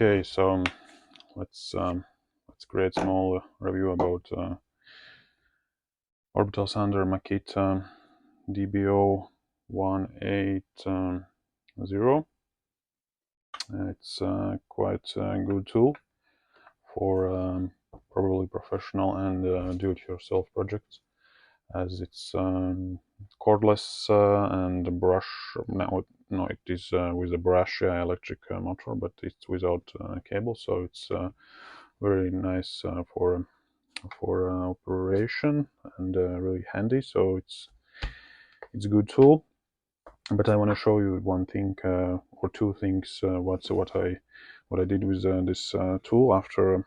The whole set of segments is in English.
Okay, so let's create a small review about orbital sander Makita DBO180. It's quite a good tool for probably professional and do-it-yourself projects, as it's cordless and brush. No, it is with a brush electric motor, but it's without cable, so it's very nice for operation and really handy. So it's a good tool. But I want to show you one thing or two things. What I did with this tool after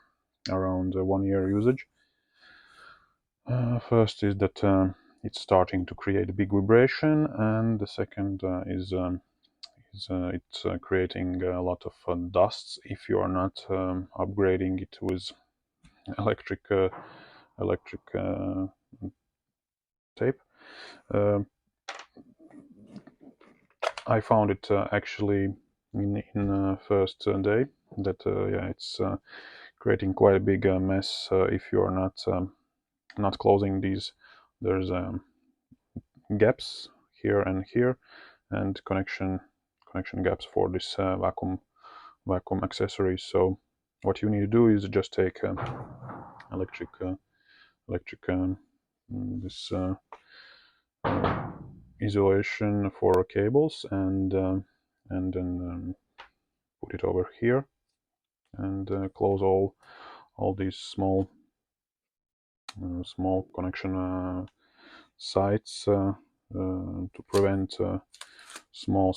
around 1 year usage. First is that it's starting to create a big vibration, and the second is it's creating a lot of dusts if you are not upgrading it with electric tape. I found it actually in first day that yeah, it's creating quite a big mess if you are not closing these. There's gaps here and here, and connection gaps for this vacuum accessories. So what you need to do is just take electric this isolation for cables and then put it over here and close all these small connection sites to prevent small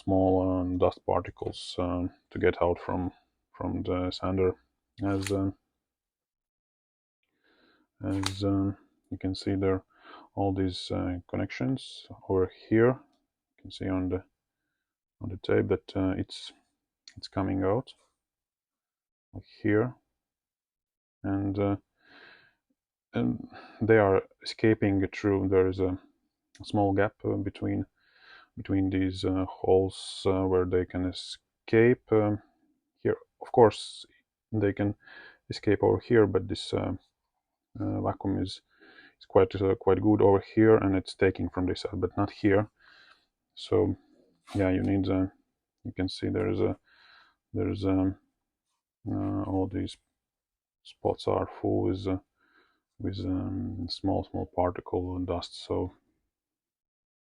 dust particles to get out from the sander. As you can see, there all these connections over here. You can see on the tape that it's coming out like here, and they are escaping through. There is a small gap between these holes where they can escape. Here, of course, they can escape over here, but this vacuum is quite good over here, and it's taking from this side, but not here. So yeah, you need you can see there's all these spots are full with small particle and dust. So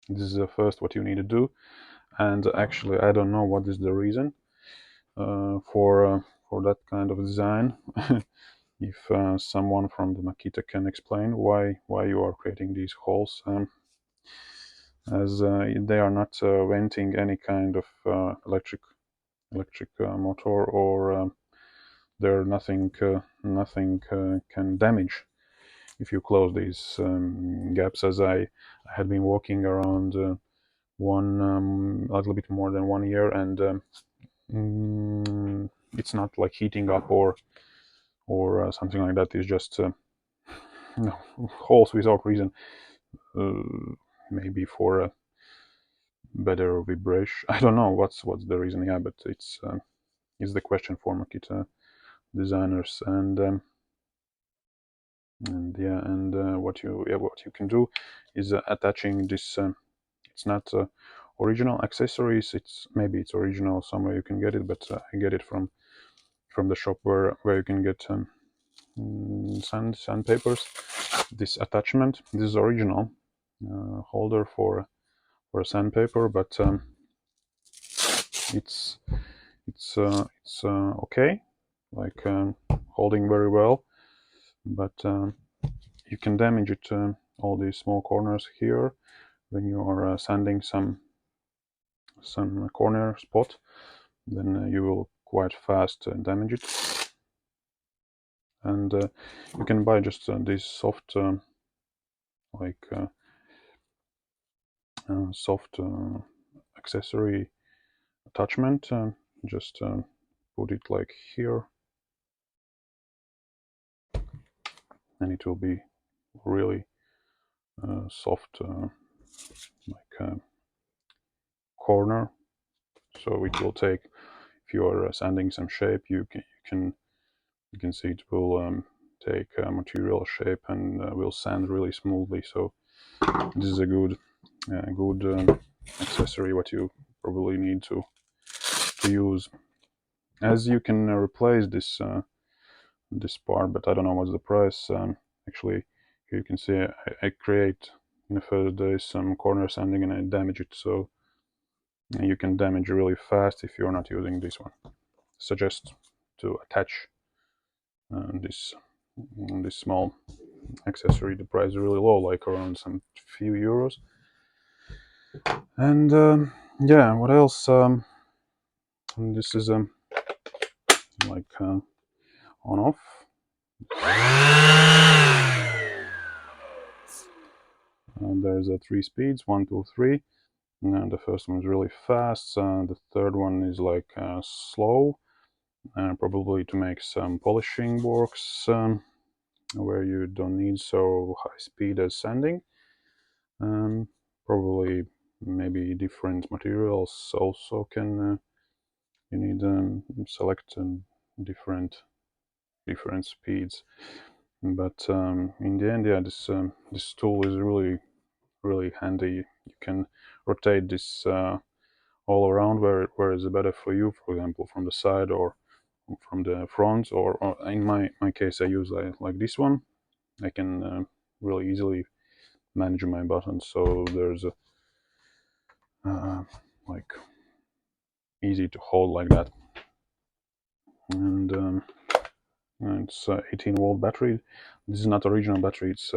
this is the first what you need to do. And actually, I don't know what is the reason for that kind of design. If someone from the Makita can explain why you are creating these holes, as they are not venting any kind of electric motor, or there nothing can damage if you close these gaps. As I had been walking around a little bit more than 1 year, and it's not like heating up or something like that. It's just no, holes without reason. Maybe for a better vibration. I don't know what's the reason. Yeah, but it's the question for Makita designers. And yeah, and what you can do is attaching this. It's not original accessories. Maybe it's original somewhere you can get it, but I get it from the shop where you can get sandpapers. This attachment, this is original holder for a sandpaper, but it's okay, like holding very well, but you can damage it, all these small corners here, when you are sanding some corner spot, then you will quite fast damage it. And you can buy just this soft like soft accessory attachment. Just put it like here, and it will be really soft, like corner. So it will take, if you're sanding some shape, you can see it will take material shape and will sand really smoothly. So this is a good accessory what you probably need to use. As you can replace this part, but I don't know what's the price. Actually, here you can see I create in the first days some corner sanding and I damage it, so you can damage really fast if you're not using this one. Suggest to attach this small accessory. The price is really low, like around some few euros. And yeah, what else? This is like on off. There's 3 speeds, 1, 2, 3. And the first one is really fast. The third one is like slow, probably to make some polishing works where you don't need so high speed as sanding. Probably maybe different materials also can you need select different speeds. But in the end, yeah, this tool is really handy. You can rotate this all around where is better for you, for example from the side or from the front, or in my case I use like this one. I can really easily manage my buttons, so there's a like easy to hold like that. And it's 18-volt battery. This is not original battery, it's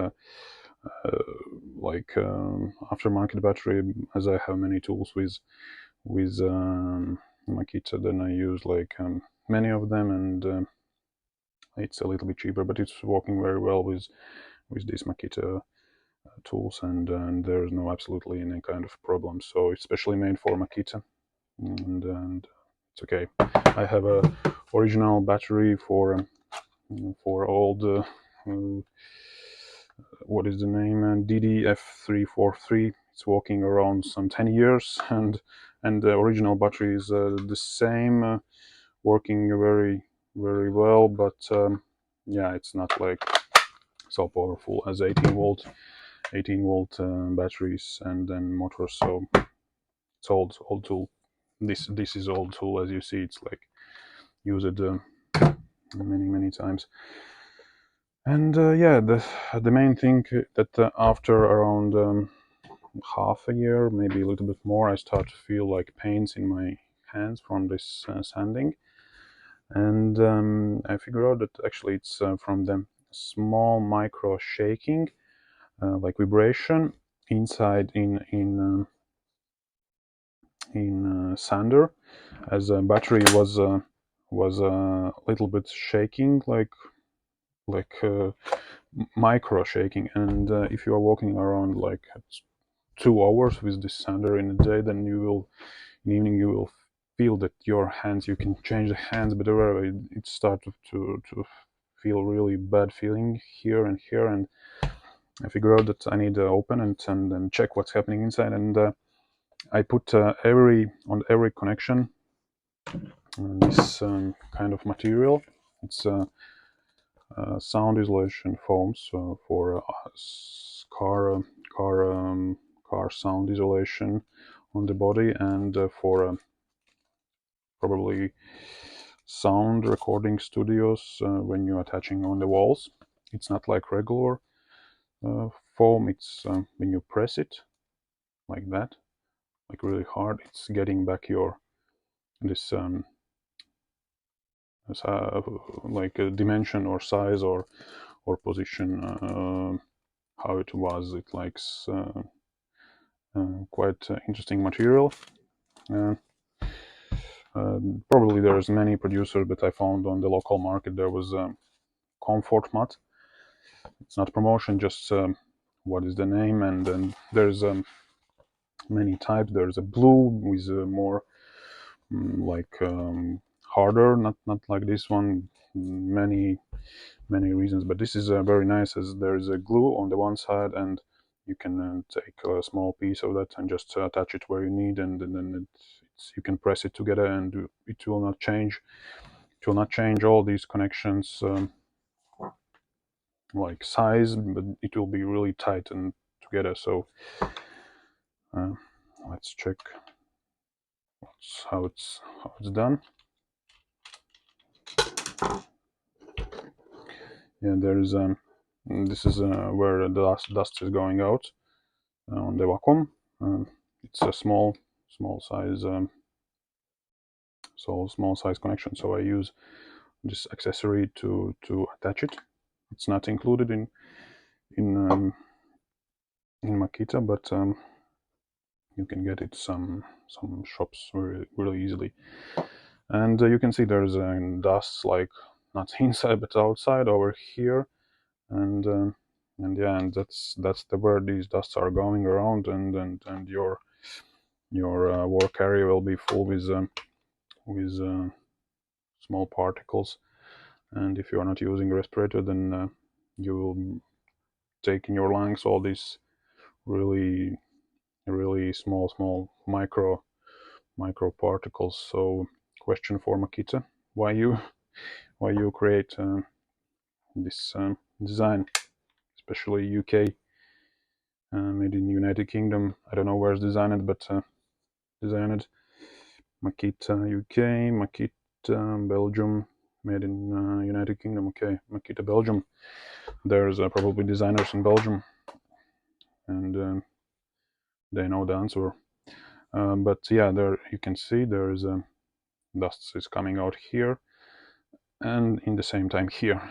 like aftermarket battery. As I have many tools with Makita, then I use like many of them, and it's a little bit cheaper, but it's working very well with these Makita tools, and there's no absolutely any kind of problem. So it's specially made for Makita, and it's okay. I have a original battery for old what is the name, DDF343. It's working around some 10 years, and the original battery is the same, working very well, but yeah, it's not like so powerful as 18-volt batteries and then motors. So it's old tool. This is old tool. As you see, it's like used many times. And yeah, the main thing that after around half a year, maybe a little bit more, I start to feel like pains in my hands from this sanding, and I figure out that actually it's from the small micro shaking, like vibration inside in sander, as a battery was a little bit shaking, like micro shaking. And if you are walking around like 2 hours with this sander in a day, then you will in the evening you will feel that your hands, you can change the hands, but it started to feel really bad feeling here and here. And I figured out that I need to open and then check what's happening inside, and I put on every connection this kind of material. It's sound isolation foams for car sound isolation on the body, and for probably sound recording studios when you're attaching on the walls. It's not like regular foam. It's when you press it like that, like really hard, it's getting back your this like a dimension or size or position how it was. It likes quite interesting material. Probably there's many producers, but I found on the local market there was comfort mat. It's not promotion, just what is the name. And then there's many types. There's a blue with more like harder, not like this one. Many reasons, but this is very nice, as there is a glue on the one side, and you can take a small piece of that and just attach it where you need, and then it you can press it together and it will not change. It will not change all these connections like size, but it will be really tight and together. So let's check how it's done. Yeah, there's this is where the dust is going out on the vacuum. It's a small size small size connection, so I use this accessory to attach it. It's not included in Makita, but you can get it some shops really easily. And you can see there's dust, like not inside but outside over here, and yeah, and that's the where these dusts are going around, and your work area will be full with small particles. And if you are not using a respirator, then you will take in your lungs all these really small micro particles. So question for Makita: why you create this design, especially UK, made in United Kingdom? I don't know where's designed, but designed Makita UK, Makita Belgium, made in United Kingdom. Okay, Makita Belgium. There's probably designers in Belgium, and they know the answer. But yeah, there you can see there's dust is coming out here, and in the same time here.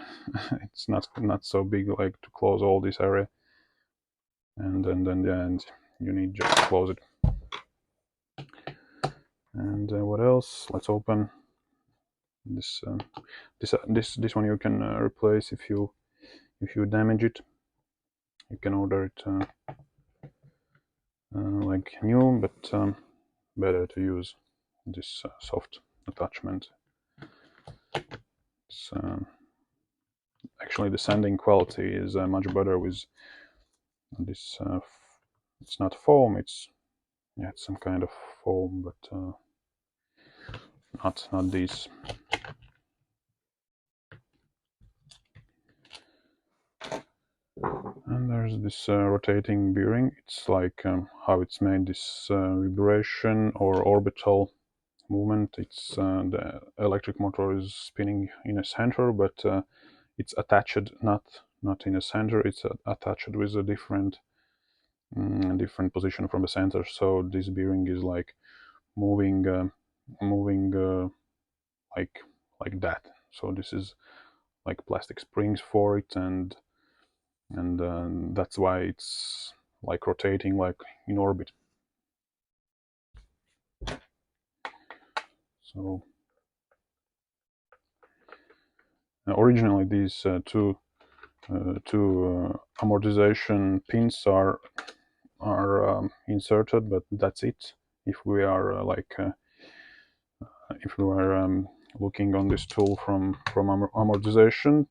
It's not so big, like to close all this area, and then yeah, and you need just to close it. And what else? Let's open this this one. You can replace if you damage it. You can order it like new, but better to use this soft attachment. It's, actually, the sanding quality is much better with this. It's not foam. It's some kind of foam, but not these. And there's this rotating bearing. It's like how it's made, this vibration or orbital movement. It's the electric motor is spinning in a center, but it's attached not in a center. It's attached with a different position from the center. So this bearing is like moving like that. So this is like plastic springs for it, and that's why it's like rotating like in orbit. So originally these two amortization pins are inserted, but that's it. If we are if we are looking on this tool from amortization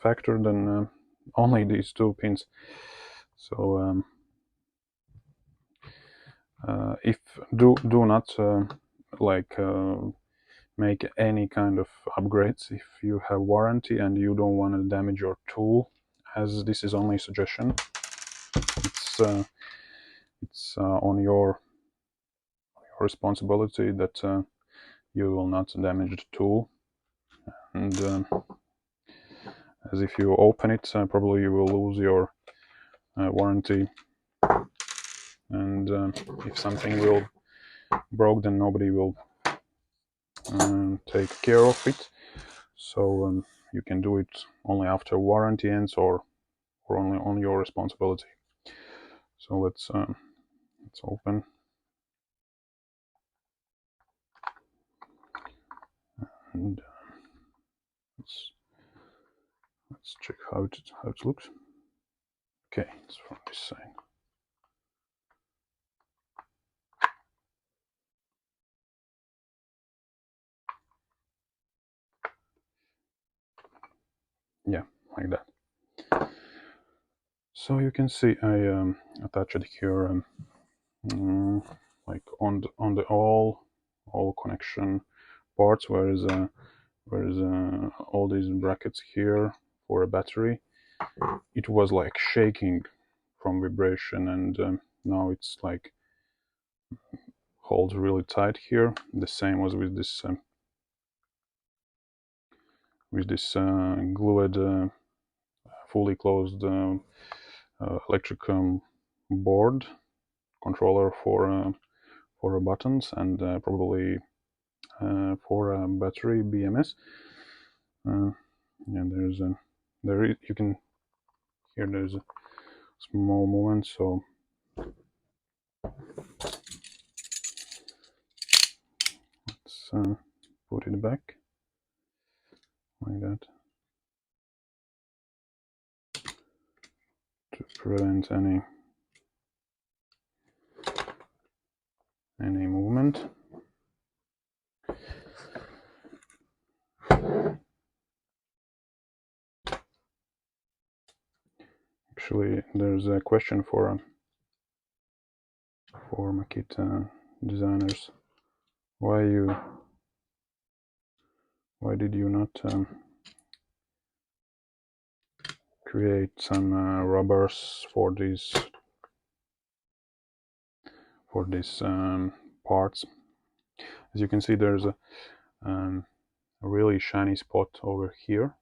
factor, then only these two pins. So if do not like make any kind of upgrades if you have warranty and you don't want to damage your tool, as this is only a suggestion. It's on your responsibility that you will not damage the tool. And as if you open it, probably you will lose your warranty, and if something will broke, then nobody will take care of it. So you can do it only after warranty ends, or only on your responsibility. So let's open. And let's check how it looks. Okay, it's from this side. Yeah, like that. So you can see I attached here like on the all connection parts, where is all these brackets here for a battery. It was like shaking from vibration, and now it's like holds really tight here. The same was with this glued fully closed electric board controller for buttons, and probably for a battery BMS. And you can hear there's a small movement, so let's put it back like that to prevent any movement. Actually, there's a question for Makita designers. Why did you not create some rubbers for these parts? As you can see, there's a really shiny spot over here.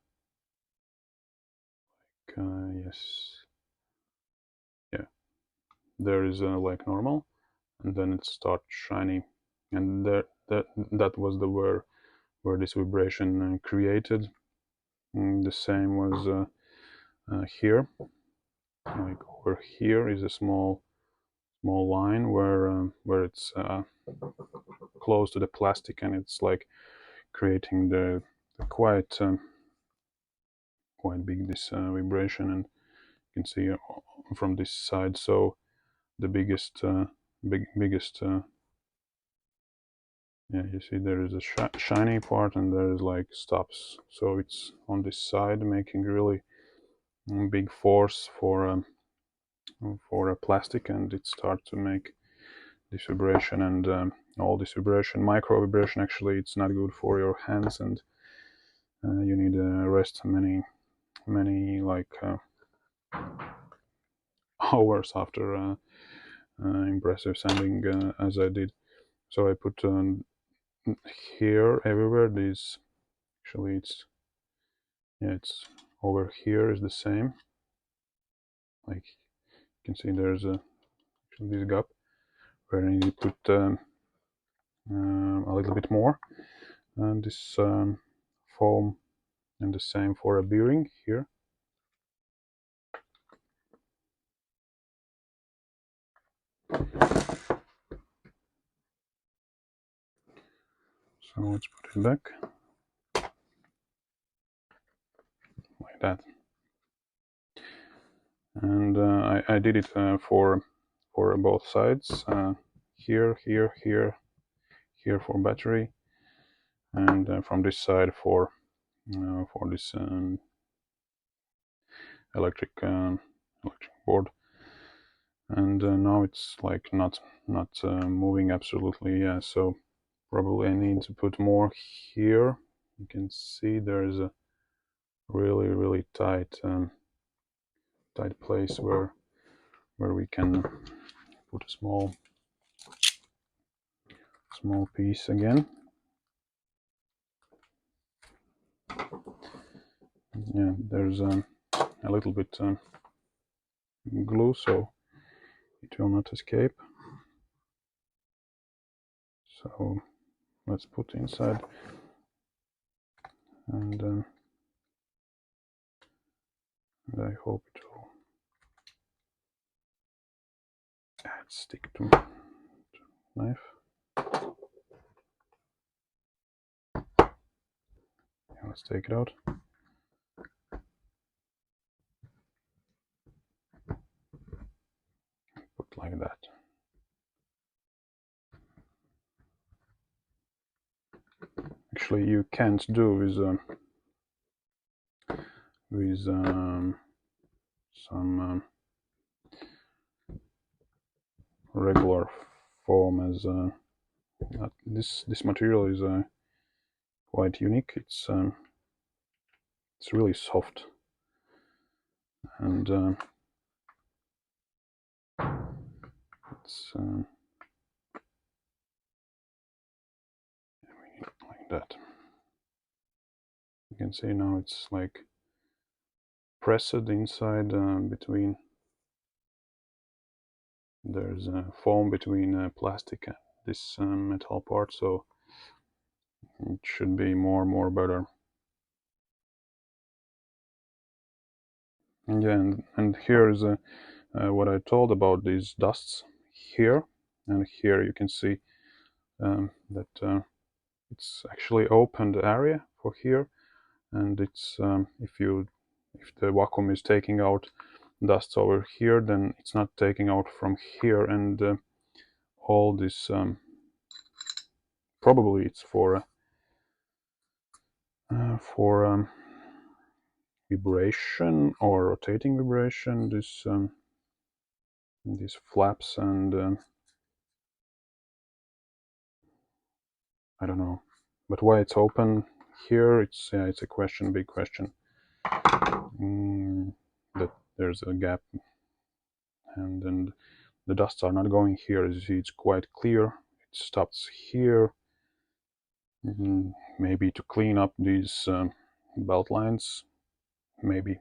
Yes, yeah, there is like normal, and then it starts shining, and that was the where this vibration created. And the same was here. Like over here is a small line where it's close to the plastic, and it's like creating the quite big this vibration, and you can see from this side. So the biggest yeah, you see there is a shiny part, and there is like stops. So it's on this side, making really big force for a plastic, and it starts to make this vibration, and all this vibration, micro vibration, actually it's not good for your hands, and you need to rest many like hours after impressive sanding as I did. So I put here everywhere these, actually it's over here is the same. Like you can see there's this gap where I need to put a little bit more, and this foam, and the same for a bearing here. So let's put it back like that. And I did it for both sides, here for battery, and from this side for this electric board. And now it's like not moving absolutely. Yeah, so probably I need to put more here. You can see there's a really tight place where we can put a small piece again. Yeah, there's a little bit glue, so it will not escape. So let's put inside, and I hope it will stick to knife. Yeah, let's take it out. Put like that. Actually, you can't do with some regular foam as this material is quite unique. It's really soft, and it's like that. You can see now it's like pressed inside between. There's foam between plastic and this metal part, so it should be more better. And yeah, and here is what I told about these dusts here, and here you can see that it's actually opened area for here, and it's if the vacuum is taking out dust over here, then it's not taking out from here, and all this probably it's for vibration or rotating vibration, these flaps, and I don't know, but why it's open here, it's a question, big question. That there's a gap, and then the dusts are not going here. As you see, it's quite clear. It stops here, maybe to clean up these belt lines, maybe.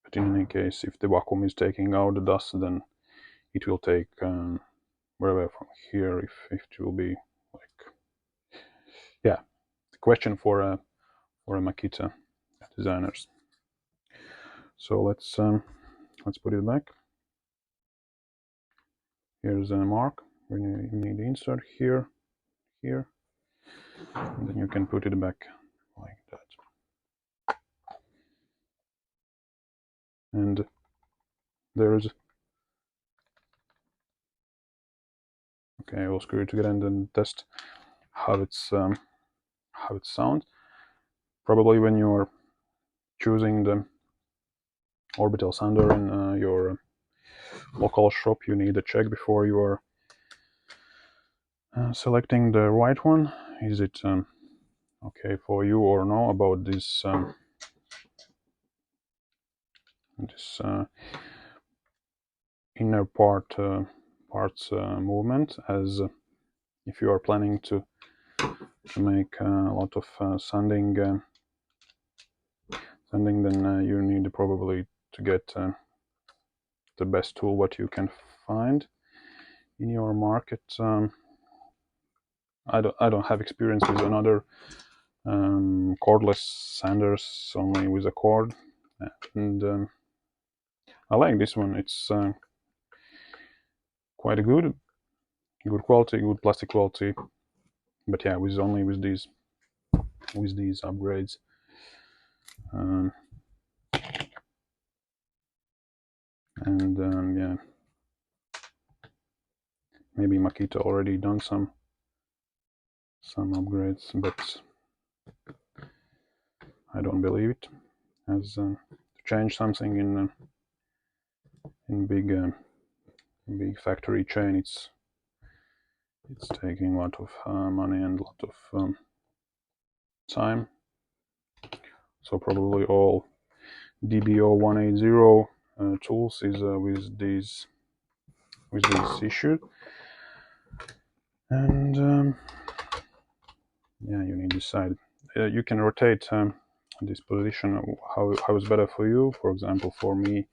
But in any case, if the vacuum is taking out the dust, then it will take wherever from here, if it will be like, yeah, the question for a Makita designers. So let's put it back. Here's a mark. We need to insert here, and then you can put it back like that. And there's, okay, I will screw it together and then test how it sounds. Probably when you're choosing the orbital sander in your local shop, you need to check before you are selecting the right one. Is it okay for you or no about this inner parts movement, as if you are planning to make a lot of sanding, then you need probably to get the best tool what you can find in your market. I don't have experience with another cordless sanders, only with a cord, and I like this one. It's quite good quality, good plastic quality. But yeah, only with these upgrades. Yeah, maybe Makita already done some upgrades, but I don't believe it. As to change something in big factory chain, it's taking a lot of money and a lot of time. So probably all DBO180 tools is with these issues. And yeah, you need to decide. You can rotate this position how is better for you. For example, for me,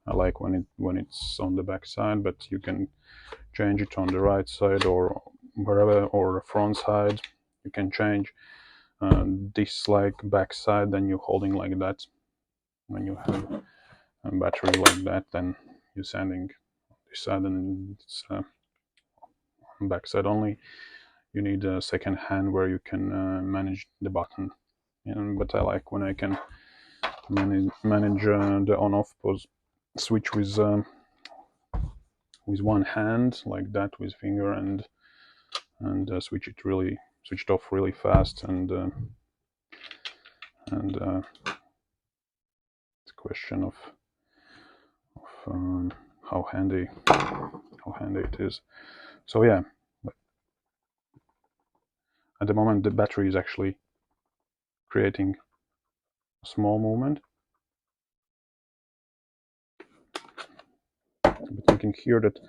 I like when it's on the back side, but you can change it on the right side or wherever, or the front side. You can change this like back side, then you're holding like that. When you have a battery like that, then you're sanding this side, and it's back side only. You need a second hand where you can manage the button. But I like when I can manage the on-off switch with one hand like that, with finger, and switch it off really fast, and it's a question of how handy it is. So yeah, at the moment the battery is actually creating a small movement. I'm thinking here that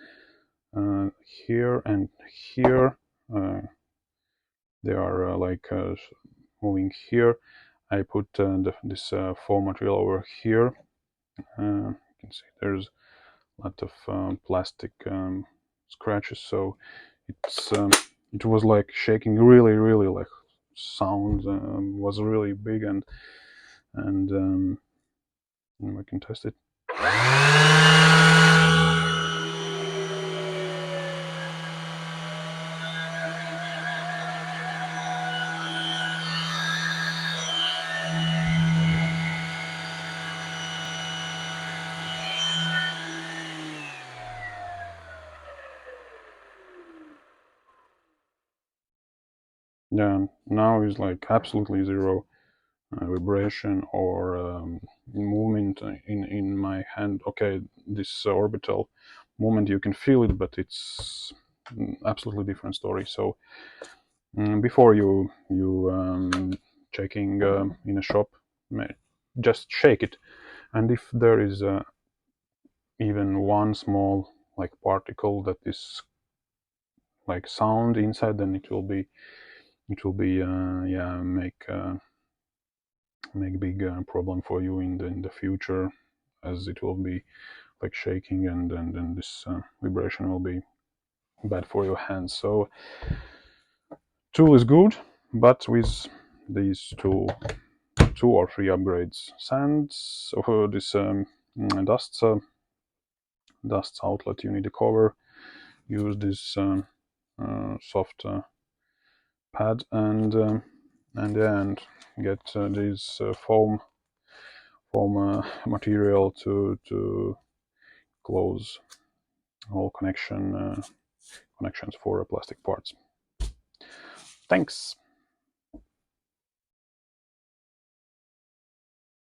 here and here they are like moving here. I put this foam material over here. You can see there's a lot of plastic scratches, so it was like shaking really, like sound was really big, and we can test it. Yeah, now is like absolutely zero vibration or movement in my hand. Okay, this orbital movement, you can feel it, but it's absolutely different story. So before you checking in a shop, just shake it, and if there is even one small like particle that is like sound inside, then it will be yeah, make big problem for you in the future, as it will be like shaking, and then this vibration will be bad for your hands. So tool is good, but with these two or three upgrades, sands or this dust outlet, you need a cover. Use this soft pad, and then get this foam material to close all connections for plastic parts. Thanks.